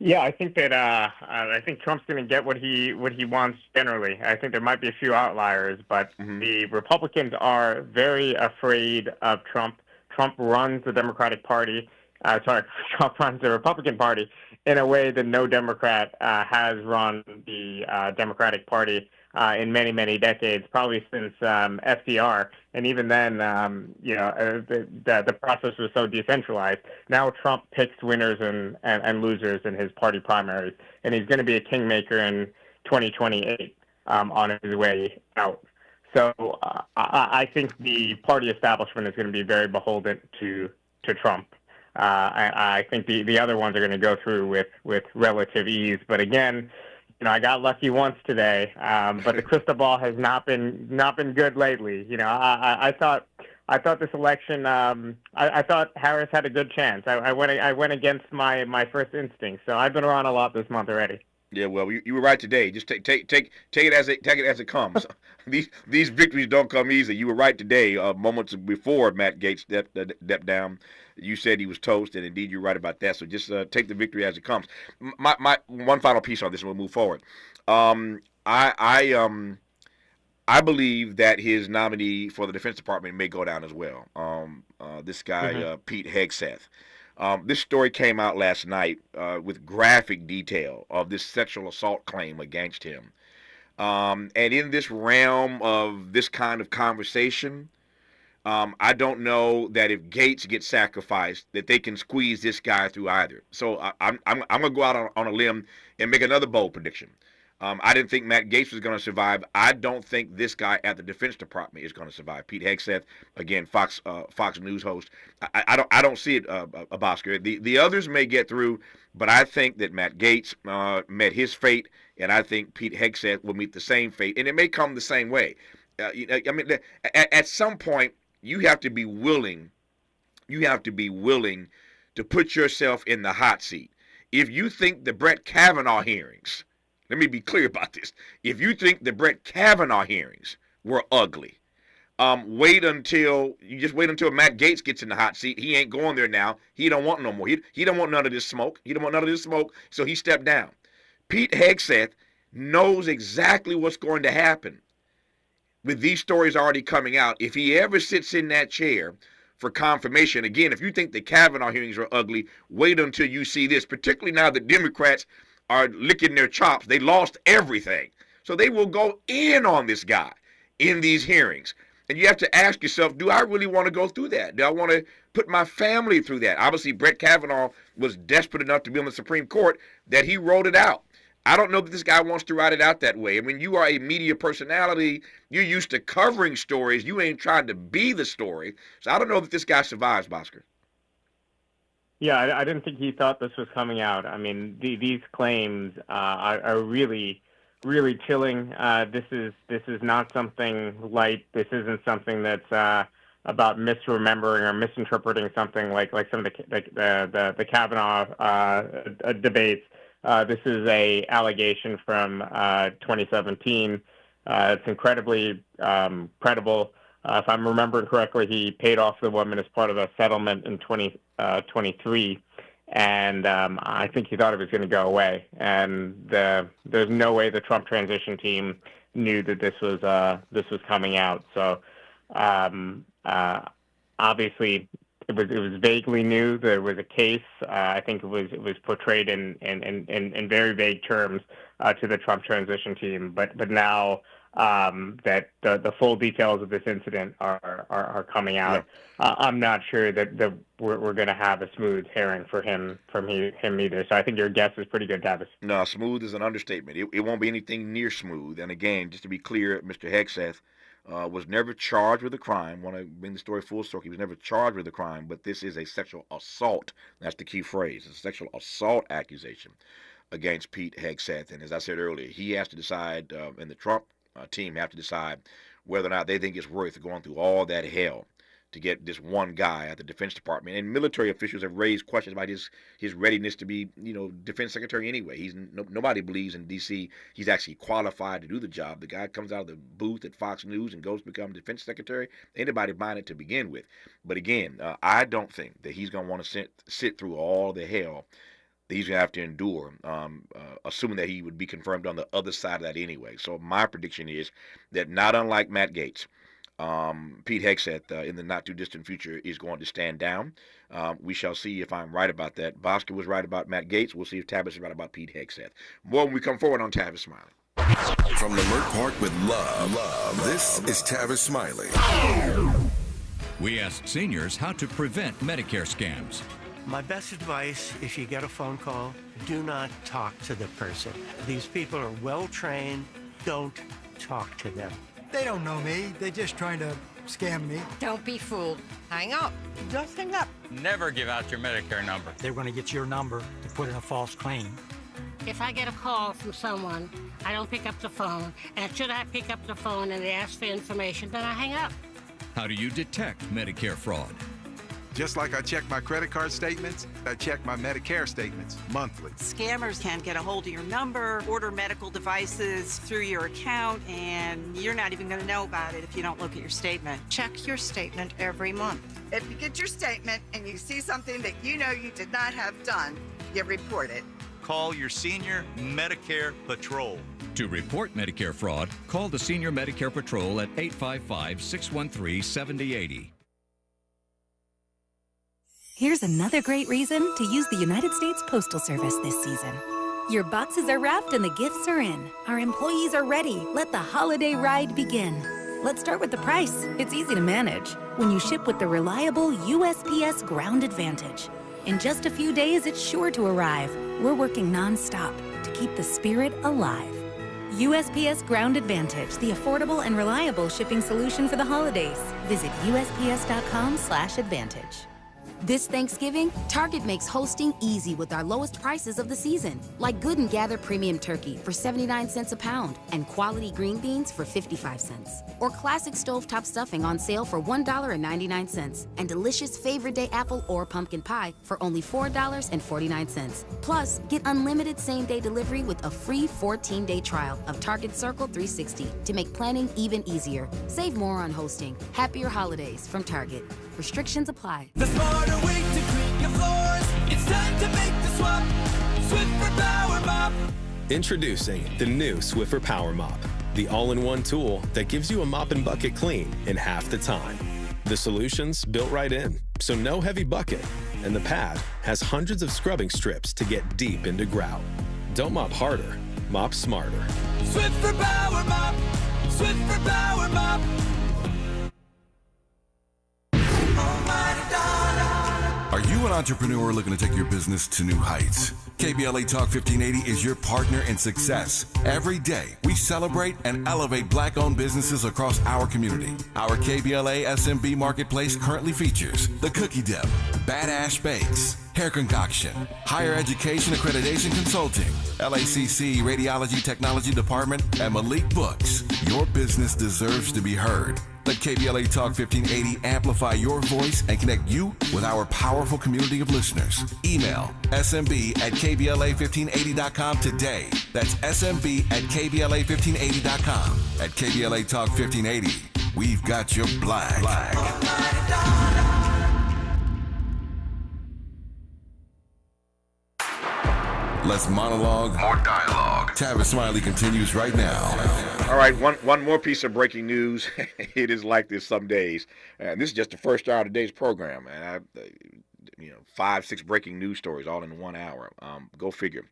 Yeah, I think that I think Trump's going to get what he wants generally. I think there might be a few outliers, but the Republicans are very afraid of Trump. Trump runs the Democratic Party. Trump runs the Republican Party in a way that no Democrat has run the Democratic Party in many, many decades, probably since FDR. And even then, the process was so decentralized. Now Trump picks winners and losers in his party primaries, and he's going to be a kingmaker in 2028 on his way out. So I think the party establishment is going to be very beholden to Trump. I think the other ones are going to go through with relative ease. But again, I got lucky once today, but the crystal ball has not been good lately. I thought this election, I thought Harris had a good chance. I went against my first instinct. So I've been around a lot this month already. Yeah, well, you were right today. Just take it as it comes. These victories don't come easy. You were right today. Moments before Matt Gaetz stepped down, you said he was toast, and indeed you're right about that. So just take the victory as it comes. My one final piece on this, and we'll move forward. I believe that his nominee for the Defense Department may go down as well. This guy Pete Hegseth. This story came out last night with graphic detail of this sexual assault claim against him. And in this realm of this kind of conversation, I don't know that if Gaetz gets sacrificed, that they can squeeze this guy through either. So I'm going to go out on a limb and make another bold prediction. I didn't think Matt Gaetz was going to survive. I don't think this guy at the Defense Department is going to survive. Pete Hegseth, again, Fox News host. I don't see it, Bhaskar. The others may get through, but I think that Matt Gaetz met his fate, and I think Pete Hegseth will meet the same fate, and it may come the same way. At some point, you have to be willing. You have to be willing to put yourself in the hot seat. If you think the Brett Kavanaugh hearings, let me be clear about this. If you think the Brett Kavanaugh hearings were ugly, wait until Matt Gaetz gets in the hot seat. He ain't going there now. He don't want no more. He don't want none of this smoke. So he stepped down. Pete Hegseth knows exactly what's going to happen with these stories already coming out. If he ever sits in that chair for confirmation, again, if you think the Kavanaugh hearings are ugly, wait until you see this, particularly now that Democrats are licking their chops. They lost everything. So they will go in on this guy in these hearings. And you have to ask yourself, do I really want to go through that? Do I want to put my family through that? Obviously, Brett Kavanaugh was desperate enough to be on the Supreme Court that he wrote it out. I don't know that this guy wants to write it out that way. I mean, you are a media personality. You're used to covering stories. You ain't trying to be the story. So I don't know that this guy survives, Bhaskar. Yeah, I didn't think he thought this was coming out. I mean, these claims are really, really chilling. This is not something light. This isn't something that's about misremembering or misinterpreting something like some of the Kavanaugh debates. This is a allegation from 2017. It's incredibly credible. If I'm remembering correctly, he paid off the woman as part of a settlement in 2023, and I think he thought it was going to go away. And there's no way the Trump transition team knew that this was coming out. So obviously, it was vaguely new. There was a case. I think it was portrayed in very vague terms to the Trump transition team. But now that the full details of this incident are coming out, I'm not sure that we're going to have a smooth hearing for him either. So I think your guess is pretty good, Tavis. No, smooth is an understatement. It won't be anything near smooth. And again, just to be clear, Mr. Hegseth was never charged with a crime. I want to bring the story full circle. He was never charged with a crime, but this is a sexual assault. That's the key phrase. It's a sexual assault accusation against Pete Hegseth. And as I said earlier, he has to decide, and the Trump team have to decide whether or not they think it's worth going through all that hell to get this one guy at the Defense Department. And military officials have raised questions about his readiness to be, Defense Secretary anyway. Nobody believes in D.C. he's actually qualified to do the job. The guy comes out of the booth at Fox News and goes to become Defense Secretary. Anybody buying it to begin with. But again, I don't think that he's going to want to sit through all the hell he's going to have to endure, assuming that he would be confirmed on the other side of that anyway. So my prediction is that, not unlike Matt Gaetz, Pete Hegseth in the not-too-distant future is going to stand down. We shall see if I'm right about that. Bosca was right about Matt Gaetz. We'll see if Tavis is right about Pete Hegseth. More when we come forward on Tavis Smiley. From Leimert Park with love, this is Tavis Smiley. We asked seniors how to prevent Medicare scams. My best advice, if you get a phone call, do not talk to the person. These people are well-trained. Don't talk to them. They don't know me. They're just trying to scam me. Don't be fooled. Hang up. Just hang up. Never give out your Medicare number. They're going to get your number to put in a false claim. If I get a call from someone, I don't pick up the phone. And should I pick up the phone and they ask for information, then I hang up. How do you detect Medicare fraud? Just like I check my credit card statements, I check my Medicare statements monthly. Scammers can get a hold of your number, order medical devices through your account, and you're not even going to know about it if you don't look at your statement. Check your statement every month. If you get your statement and you see something that you know you did not have done, you report it. Call your senior Medicare Patrol. To report Medicare fraud, call the Senior Medicare Patrol at 855-613-7080. Here's another great reason to use the United States Postal Service this season. Your boxes are wrapped and the gifts are in. Our employees are ready. Let the holiday ride begin. Let's start with the price. It's easy to manage when you ship with the reliable USPS Ground Advantage. In just a few days, it's sure to arrive. We're working nonstop to keep the spirit alive. USPS Ground Advantage, the affordable and reliable shipping solution for the holidays. Visit USPS.com/advantage. This Thanksgiving, Target makes hosting easy with our lowest prices of the season, like Good and Gather premium turkey for 79 cents a pound and quality green beans for 55 cents. Or classic stovetop stuffing on sale for $1.99 and delicious favorite day apple or pumpkin pie for only $4.49. Plus, get unlimited same-day delivery with a free 14-day trial of Target Circle 360 to make planning even easier. Save more on hosting. Happier holidays from Target. Restrictions apply. The smarter way to clean your floors. It's time to make the swap. Swiffer Power Mop. Introducing the new Swiffer Power Mop, the all-in-one tool that gives you a mop and bucket clean in half the time. The solution's built right in, so no heavy bucket, and the pad has hundreds of scrubbing strips to get deep into grout. Don't mop harder, mop smarter. Swiffer Power Mop. Swiffer Power Mop. Are you an entrepreneur looking to take your business to new heights? KBLA Talk 1580 is your partner in success. Every day, we celebrate and elevate Black-owned businesses across our community. Our KBLA SMB Marketplace currently features The Cookie Dip, Bad Ash Bakes, Hair Concoction, Higher Education Accreditation Consulting, LACC Radiology Technology Department, and Malik Books. Your business deserves to be heard. Let KBLA Talk 1580 amplify your voice and connect you with our powerful community of listeners. Email smb@kbla1580.com today. That's smb@kbla1580.com. At KBLA Talk 1580, we've got your black. Less monologue, more dialogue. Tavis Smiley continues right now. All right, one more piece of breaking news. It is like this some days. And this is just the first hour of today's program. And 5-6 breaking news stories all in 1 hour. Go figure.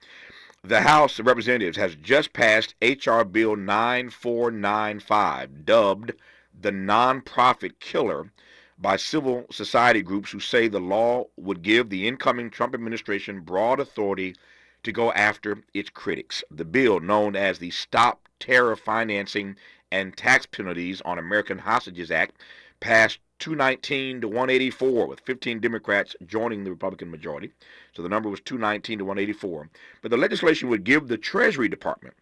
The House of Representatives has just passed H.R. Bill 9495, dubbed the nonprofit killer by civil society groups who say the law would give the incoming Trump administration broad authority to go after its critics. The bill, known as the Stop Terror Financing and Tax Penalties on American Hostages Act, passed 219 to 184, with 15 Democrats joining the Republican majority. So the number was 219 to 184. But the legislation would give the Treasury Department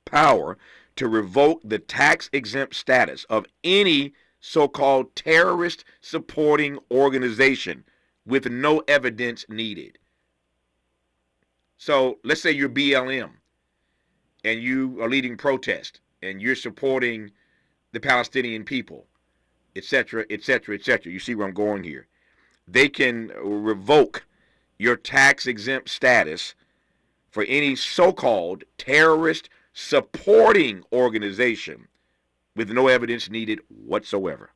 power to revoke the tax-exempt status of any so-called terrorist-supporting organization with no evidence needed. So let's say you're BLM and you are leading protest and you're supporting the Palestinian people, etc., etc., etc. You see where I'm going here. They can revoke your tax-exempt status for any so-called terrorist supporting organization with no evidence needed whatsoever.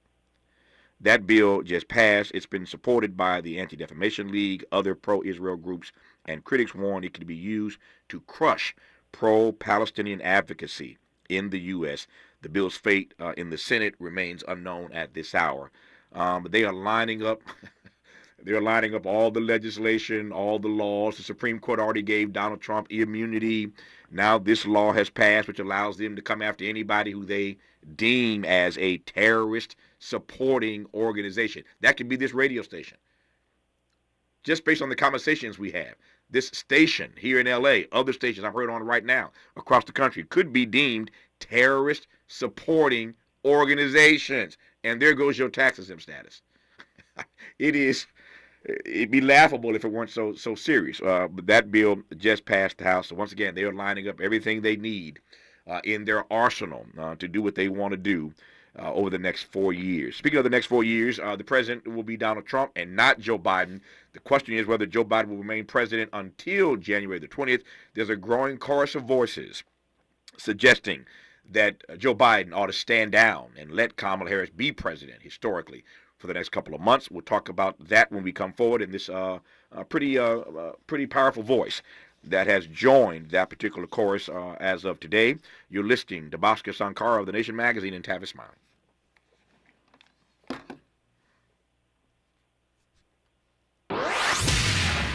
That bill just passed. It's been supported by the Anti-Defamation League, other pro-Israel groups, and critics warn it could be used to crush pro-Palestinian advocacy in the U.S. The bill's fate in the Senate remains unknown at this hour. But they are lining up. They're lining up all the legislation, all the laws. The Supreme Court already gave Donald Trump immunity. Now this law has passed, which allows them to come after anybody who they deem as a terrorist supporting organization. That could be this radio station. Just based on the conversations we have, this station here in L.A., other stations I've heard on right now across the country could be deemed terrorist supporting organizations. And there goes your tax-exempt status. It'd be laughable if it weren't so serious. But that bill just passed the House. So once again, they are lining up everything they need in their arsenal to do what they want to do over the next 4 years. Speaking of the next 4 years, the president will be Donald Trump and not Joe Biden. The question is whether Joe Biden will remain president until January the 20th. There's a growing chorus of voices suggesting that Joe Biden ought to stand down and let Kamala Harris be president historically for the next couple of months. We'll talk about that when we come forward in this pretty powerful voice that has joined that particular chorus as of today. You're listening to Bhaskar Sankara of The Nation magazine and Tavis Smiley.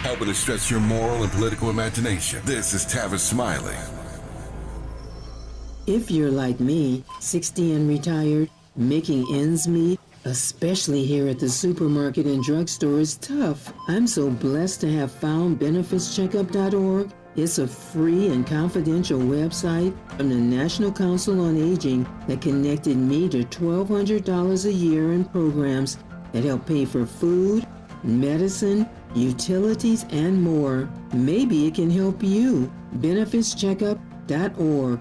Helping to stretch your moral and political imagination. This is Tavis Smiley. If you're like me, 60 and retired, making ends meet, especially here at the supermarket and drugstore, is tough. I'm so blessed to have found benefitscheckup.org. It's a free and confidential website from the National Council on Aging that connected me to $1,200 a year in programs that help pay for food, medicine, utilities, and more. Maybe it can help you. benefitscheckup.org.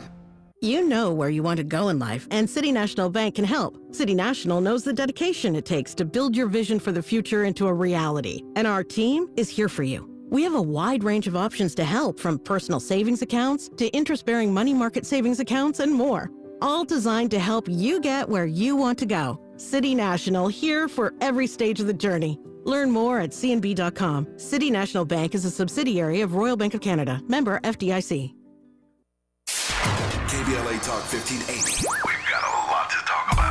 You know where you want to go in life, and City National Bank can help. City National knows the dedication it takes to build your vision for the future into a reality, and our team is here for you. We have a wide range of options to help, from personal savings accounts to interest-bearing money market savings accounts and more, all designed to help you get where you want to go. City National, here for every stage of the journey. Learn more at cnb.com. City National Bank is a subsidiary of Royal Bank of Canada, member FDIC. KBLA Talk 1580. We've got a lot to talk about.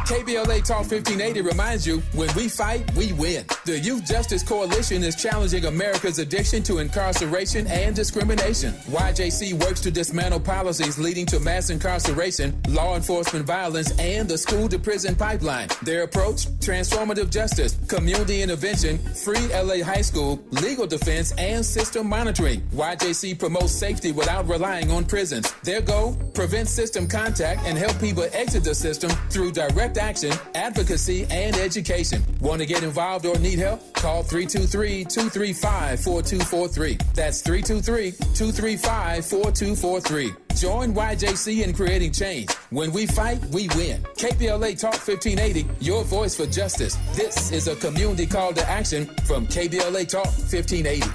KBLA Talk 1580 reminds you, when we fight, we win. The Youth Justice Coalition is challenging America's addiction to incarceration and discrimination. YJC works to dismantle policies leading to mass incarceration, law enforcement violence, and the school-to-prison pipeline. Their approach? Transformative justice, community intervention, free LA high school, legal defense, and system monitoring. YJC promotes safety without relying on prisons. Their goal? Prevent system contact and help people exit the system through direct action, advocacy, and education. Want to get involved or need help? Call 323-235-4243. That's 323-235-4243. Join YJC in creating change. When we fight, we win. KBLA Talk 1580, your voice for justice. This is a community call to action from KBLA Talk 1580.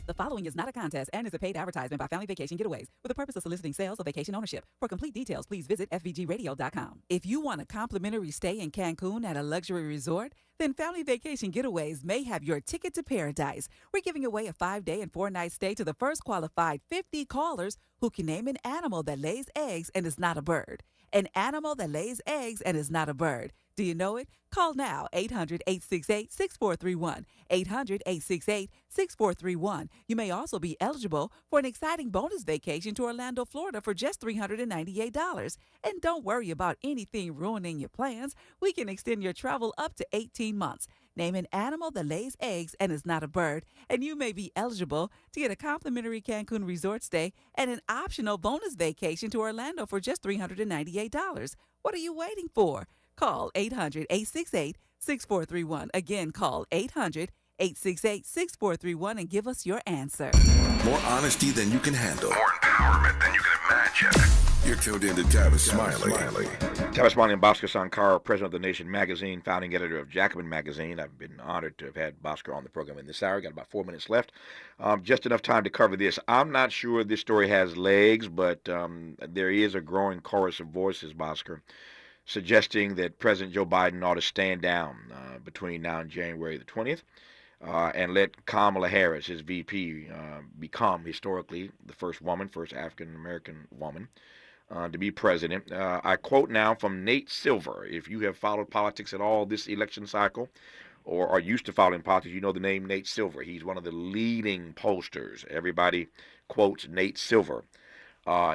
The following is not a contest and is a paid advertisement by Family Vacation Getaways with the purpose of soliciting sales or vacation ownership. For complete details, please visit fvgradio.com. If you want a complimentary stay in Cancun at a luxury resort, then Family Vacation Getaways may have your ticket to paradise. We're giving away a 5-day and 4-night stay to the first qualified 50 callers who can name an animal that lays eggs and is not a bird. An animal that lays eggs and is not a bird. Do you know it? Call now, 800-868-6431, 800-868-6431. You may also be eligible for an exciting bonus vacation to Orlando, Florida for just $398. And don't worry about anything ruining your plans. We can extend your travel up to 18 months. Name an animal that lays eggs and is not a bird, and you may be eligible to get a complimentary Cancun resort stay and an optional bonus vacation to Orlando for just $398. What are you waiting for? Call 800-868-6431. Again, call 800-868-6431 and give us your answer. More honesty than you can handle. More empowerment than you can imagine. You're tuned in to Tavis Smiley. Tavis Smiley and Bhaskar Sankara, president of The Nation magazine, founding editor of Jacobin magazine. I've been honored to have had Bhaskar on the program in this hour. Got about 4 minutes left. Just enough time to cover this. I'm not sure this story has legs, but there is a growing chorus of voices, Bhaskar, suggesting that President Joe Biden ought to stand down between now and January the 20th and let Kamala Harris, his VP, become historically the first African-American woman to be president. I quote now from Nate Silver. If you have followed politics at all this election cycle or are used to following politics, you know the name Nate Silver. He's one of the leading pollsters. Everybody quotes Nate Silver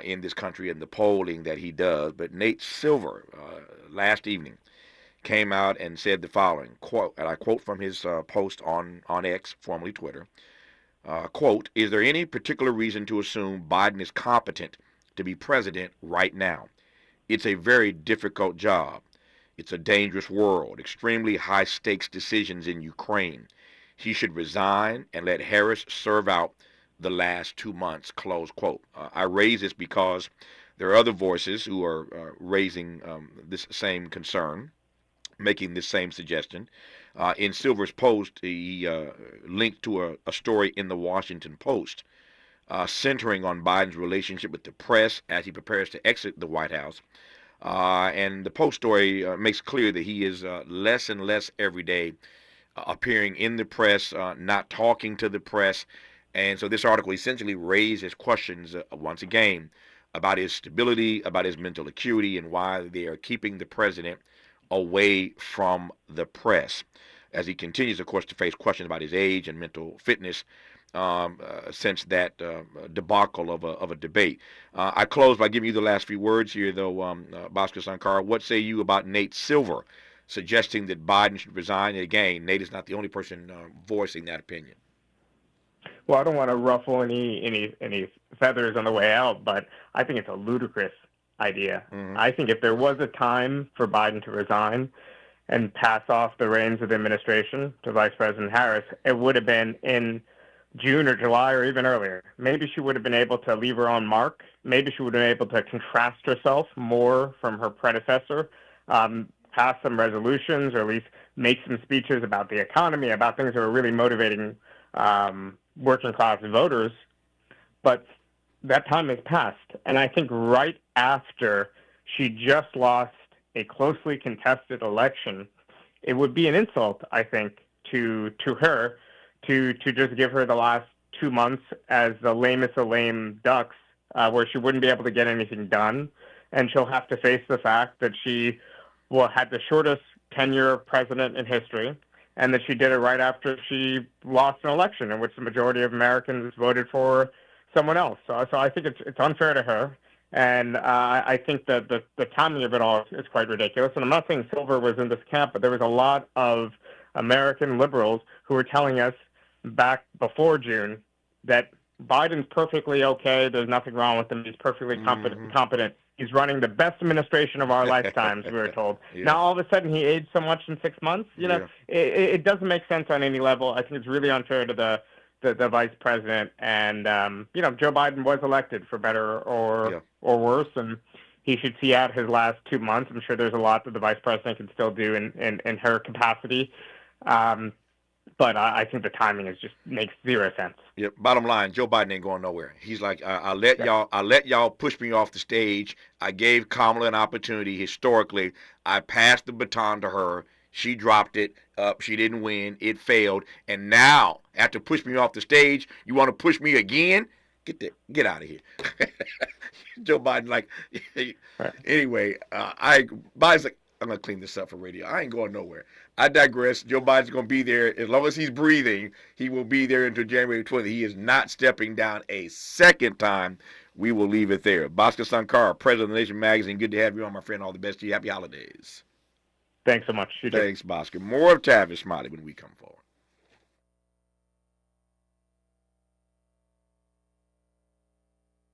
in this country and the polling that he does. But Nate Silver last evening came out and said the following, quote, and I quote from his post on X, formerly Twitter, quote, "Is there any particular reason to assume Biden is competent to be president right now? It's a very difficult job. It's a dangerous world, extremely high-stakes decisions in Ukraine. He should resign and let Harris serve out the last 2 months," close quote. I raise this because there are other voices who are raising this same concern, making this same suggestion. In Silver's post, he linked to a story in the Washington Post centering on Biden's relationship with the press as he prepares to exit the White House. And the Post story makes clear that he is less and less every day appearing in the press, not talking to the press. And so this article essentially raises questions once again about his stability, about his mental acuity, and why they are keeping the president away from the press, as he continues, of course, to face questions about his age and mental fitness since that debacle of a debate. I close by giving you the last few words here, though, Bhaskar Sankara. What say you about Nate Silver suggesting that Biden should resign? And again, Nate is not the only person voicing that opinion. Well, I don't want to ruffle any feathers on the way out, but I think it's a ludicrous idea. Mm-hmm. I think if there was a time for Biden to resign and pass off the reins of the administration to Vice President Harris, it would have been in June or July or even earlier. Maybe she would have been able to leave her own mark. Maybe she would have been able to contrast herself more from her predecessor, pass some resolutions, or at least make some speeches about the economy, about things that are really motivating working-class voters. But that time has passed. And I think right after she just lost a closely contested election, it would be an insult, I think, to her to just give her the last 2 months as the lamest of lame ducks, where she wouldn't be able to get anything done. And she'll have to face the fact that she had the shortest tenure president in history, and that she did it right after she lost an election in which the majority of Americans voted for someone else. So I think it's unfair to her, and I think that the timing of it all is quite ridiculous. And I'm not saying Silver was in this camp, but there was a lot of American liberals who were telling us back before June that Biden's perfectly okay, there's nothing wrong with him, he's perfectly competent. He's running the best administration of our lifetimes, we were told. Yeah. Now, all of a sudden, he aged so much in 6 months. It doesn't make sense on any level. I think it's really unfair to the vice president. And, Joe Biden was elected for better or worse, and he should see out his last 2 months. I'm sure there's a lot that the vice president can still do in her capacity. But I think the timing makes zero sense. Yep. Bottom line, Joe Biden ain't going nowhere. He's like, I let y'all push me off the stage. I gave Kamala an opportunity historically. I passed the baton to her. She dropped it up. She didn't win. It failed. And now, after pushing me off the stage, you want to push me again? Get out of here. Joe Biden, anyway, Biden's like, I'm going to clean this up for radio. I ain't going nowhere. I digress. Joe Biden's going to be there. As long as he's breathing, he will be there until January 20th. He is not stepping down a second time. We will leave it there. Bhaskar Sankara, president of The Nation magazine. Good to have you on, my friend. All the best to you. Happy holidays. Thanks so much. Thanks, Bhaskar. More of Tavis Smiley when we come forward.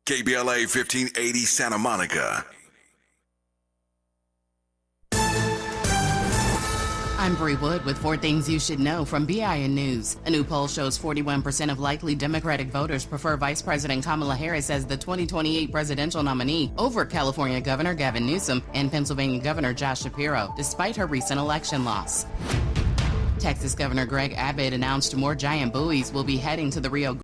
KBLA 1580 Santa Monica. I'm Bree Wood with 4 things you should know from BIN News. A new poll shows 41% of likely Democratic voters prefer Vice President Kamala Harris as the 2028 presidential nominee over California Governor Gavin Newsom and Pennsylvania Governor Josh Shapiro, despite her recent election loss. Texas Governor Greg Abbott announced more giant buoys will be heading to the Rio